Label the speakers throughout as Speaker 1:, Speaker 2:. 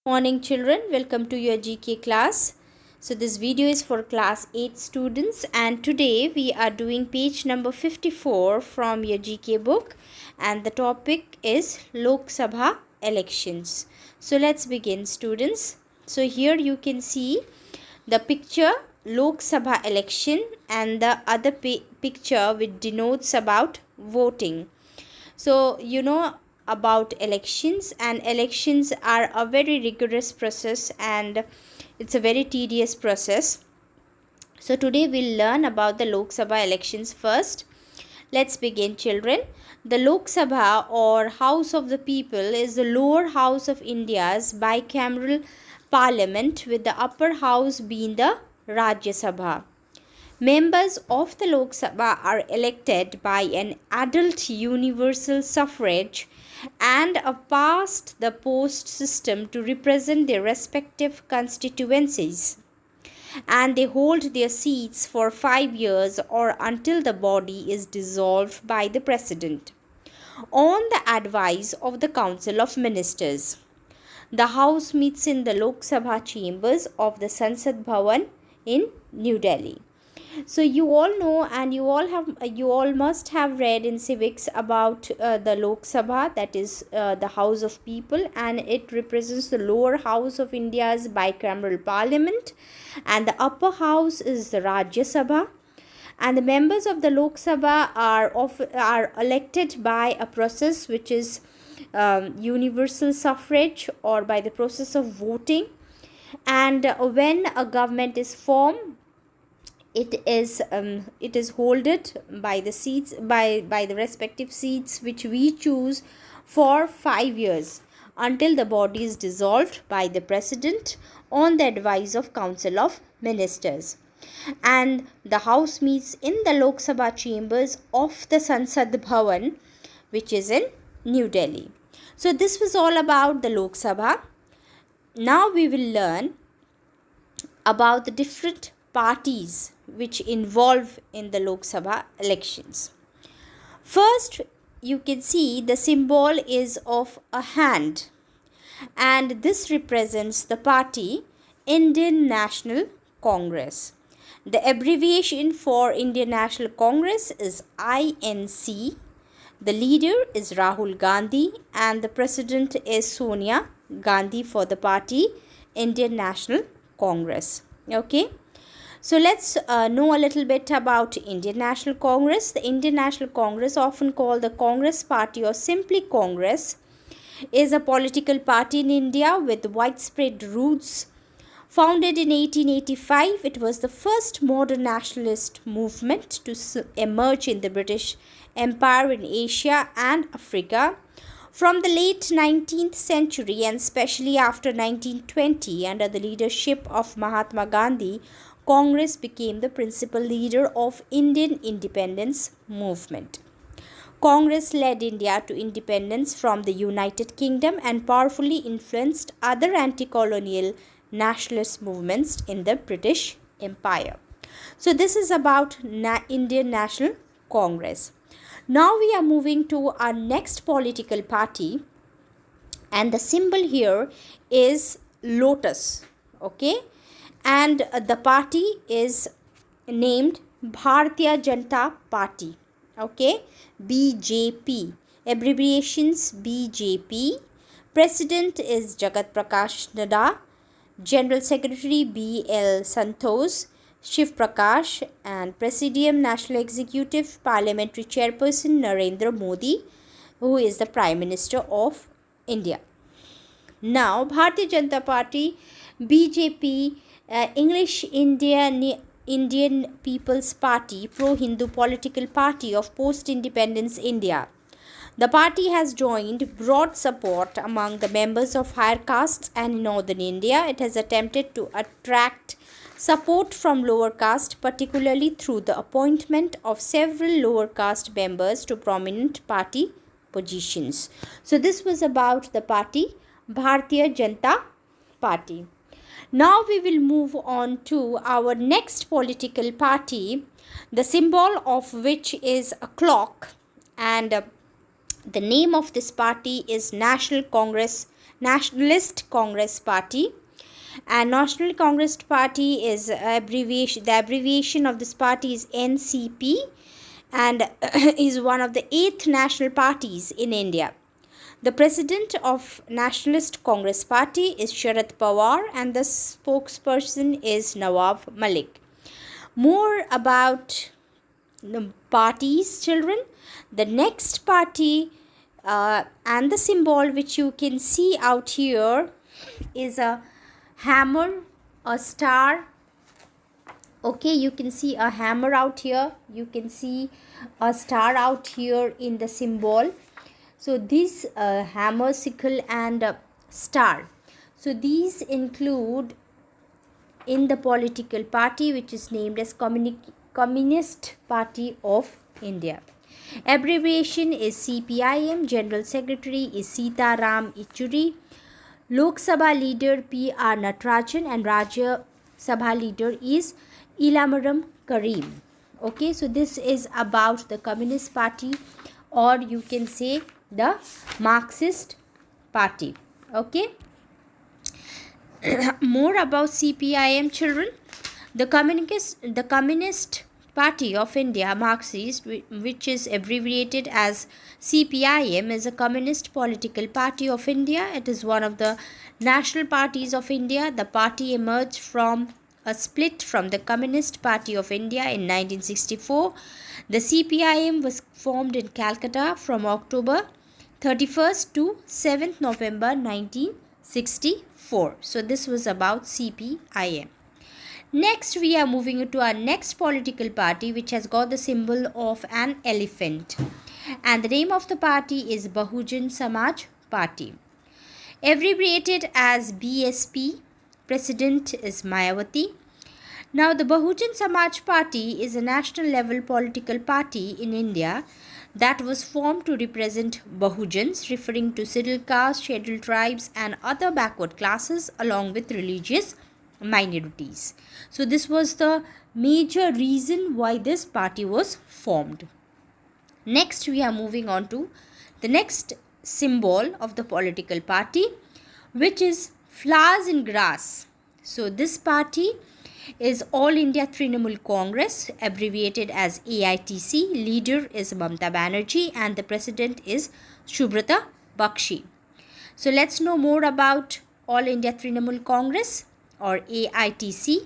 Speaker 1: Morning children, welcome to your GK class. So this video is for class 8 students and today we are doing page number 54 from your GK book and the topic is Lok Sabha elections. So let's begin students. So here you can see the picture Lok Sabha election and the other picture which denotes about voting. So about elections, and elections are a very rigorous process and it's a very tedious process. So today we'll learn about the Lok Sabha elections first. Let's begin children. The Lok Sabha or House of the People is the lower house of India's bicameral parliament, with the upper house being the Rajya Sabha. Members of the Lok Sabha are elected by an adult universal suffrage and a past the post system to represent their respective constituencies, and they hold their seats for 5 years or until the body is dissolved by the President on the advice of the Council of Ministers. The House meets in the Lok Sabha chambers of the Sansad Bhavan in New Delhi. So you all know, and you all must have read in civics about the Lok Sabha, that is the House of People, and it represents the lower house of India's bicameral parliament, and the upper house is the Rajya Sabha. And the members of the Lok Sabha are elected by a process which is universal suffrage, or by the process of voting. And when a government is formed, it is holded by the seats by the respective seats which we choose for 5 years until the body is dissolved by the President on the advice of Council of Ministers. And the House meets in the Lok Sabha chambers of the Sansad Bhavan, which is in New Delhi. So this was all about the Lok Sabha. Now we will learn about the different parties which involve in the Lok Sabha elections. First, you can see the symbol is of a hand, and this represents the party Indian National Congress. The abbreviation for Indian National Congress is INC. The leader is Rahul Gandhi and the president is Sonia Gandhi for the party Indian National Congress. Okay. So let's know a little bit about Indian National Congress. The Indian National Congress, often called the Congress Party or simply Congress, is a political party in India with widespread roots. Founded in 1885, it was the first modern nationalist movement to emerge in the British Empire in Asia and Africa. From the late 19th century, and especially after 1920, under the leadership of Mahatma Gandhi, Congress became the principal leader of Indian independence movement. Congress led India to independence from the United Kingdom and powerfully influenced other anti-colonial nationalist movements in the British Empire. So this is about Indian National Congress. Now we are moving to our next political party, and the symbol here is lotus. Okay. And the party is named Bharatiya Janata Party. Okay, BJP. Abbreviations BJP. President is Jagat Prakash Nadda. General Secretary B.L. Santosh, Shiv Prakash, and Presidium National Executive Parliamentary Chairperson Narendra Modi, who is the Prime Minister of India. Now, Bharatiya Janata Party, BJP, English Indian People's Party, pro-Hindu political party of post-independence India. The party has joined broad support among the members of higher castes, and in northern India it has attempted to attract support from lower caste, particularly through the appointment of several lower caste members to prominent party positions. So this was about the party Bharatiya Janata Party. Now we will move on to our next political party, the symbol of which is a clock, and the name of this party is National Nationalist Congress Party. And National Congress Party is abbreviation. The abbreviation of this party is NCP, and is one of the 8 national parties in India. The president of Nationalist Congress Party is Sharad Pawar, and the spokesperson is Nawab Malik. More about the parties, children. The next party and the symbol which you can see out here is a hammer, a star. Okay, you can see a hammer out here, you can see a star out here in the symbol. So this hammer, sickle and star, so these include in the political party which is named as Communist Party of India. Abbreviation is CPIM. General Secretary is Sitaram Yechury. Lok Sabha leader PR Natarajan, and Rajya Sabha leader is Ilamaram Karim. Okay, so this is about the Communist Party, or you can say the Marxist Party. Okay. More about CPIM, children. The Communist Party of India, Marxist, which is abbreviated as CPIM, is a communist political party of India. It is one of the national parties of India. The party emerged from a split from the Communist Party of India in 1964. The CPIM was formed in Calcutta from October 31st to 7th November 1964. So this was about CPIM. Next, we are moving to our next political party, which has got the symbol of an elephant. And the name of the party is Bahujan Samaj Party. Abbreviated as BSP, president is Mayawati. Now, the Bahujan Samaj Party is a national level political party in India that was formed to represent Bahujans, referring to scheduled castes, scheduled tribes and other backward classes along with religious minorities. So this was the major reason why this party was formed. Next, we are moving on to the next symbol of the political party, which is flowers in grass. So this party is All India Trinamool Congress, abbreviated as AITC. Leader is Mamata Banerjee and the president is Subrata Bakshi. So let's know more about All India Trinamool Congress, or AITC.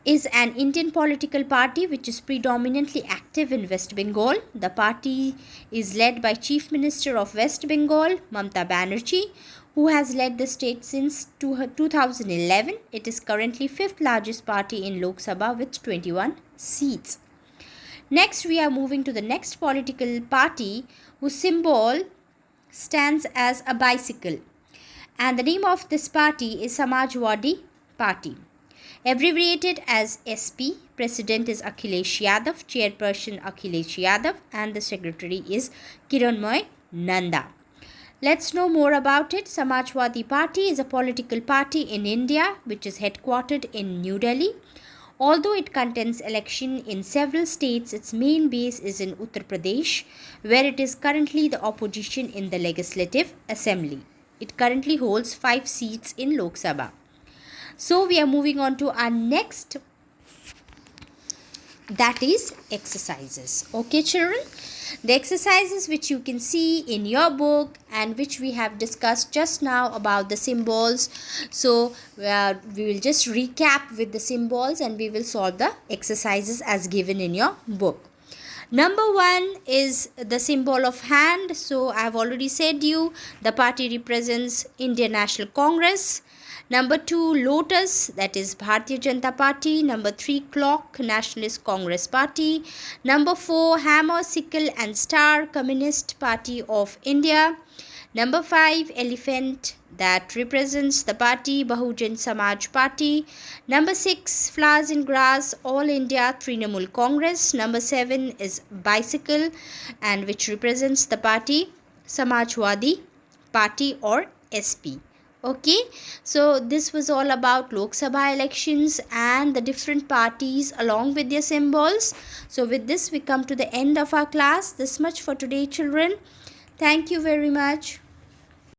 Speaker 1: Is an Indian political party which is predominantly active in West Bengal. The party is led by Chief Minister of West Bengal, Mamata Banerjee, who has led the state since 2011. It is currently 5th largest party in Lok Sabha with 21 seats. Next, we are moving to the next political party whose symbol stands as a bicycle. And the name of this party is Samajwadi Party. Abbreviated as SP, president is Akhilesh Yadav, chairperson Akhilesh Yadav, and the secretary is Kiranmoy Nanda. Let's know more about it. Samajwadi Party is a political party in India which is headquartered in New Delhi. Although it contains election in several states, its main base is in Uttar Pradesh, where it is currently the opposition in the Legislative Assembly. It currently holds 5 seats in Lok Sabha. So we are moving on to our next, that is exercises. Okay, children, the exercises which you can see in your book and which we have discussed just now about the symbols. So we will just recap with the symbols and we will solve the exercises as given in your book. Number 1 is the symbol of hand. So I have already said you, the party represents Indian National Congress. Number 2, lotus, that is Bharatiya Janata Party. Number 3, clock, Nationalist Congress Party. Number 4, hammer, sickle and star, Communist Party of India. Number 5, elephant, that represents the party Bahujan Samaj Party. Number 6, flowers in grass, All India Trinamool Congress. Number 7 is bicycle, and which represents the party Samajwadi Party or SP. Okay, so this was all about Lok Sabha elections and the different parties along with their symbols. So with this we come to the end of our class. This much for today, children. Thank you very much.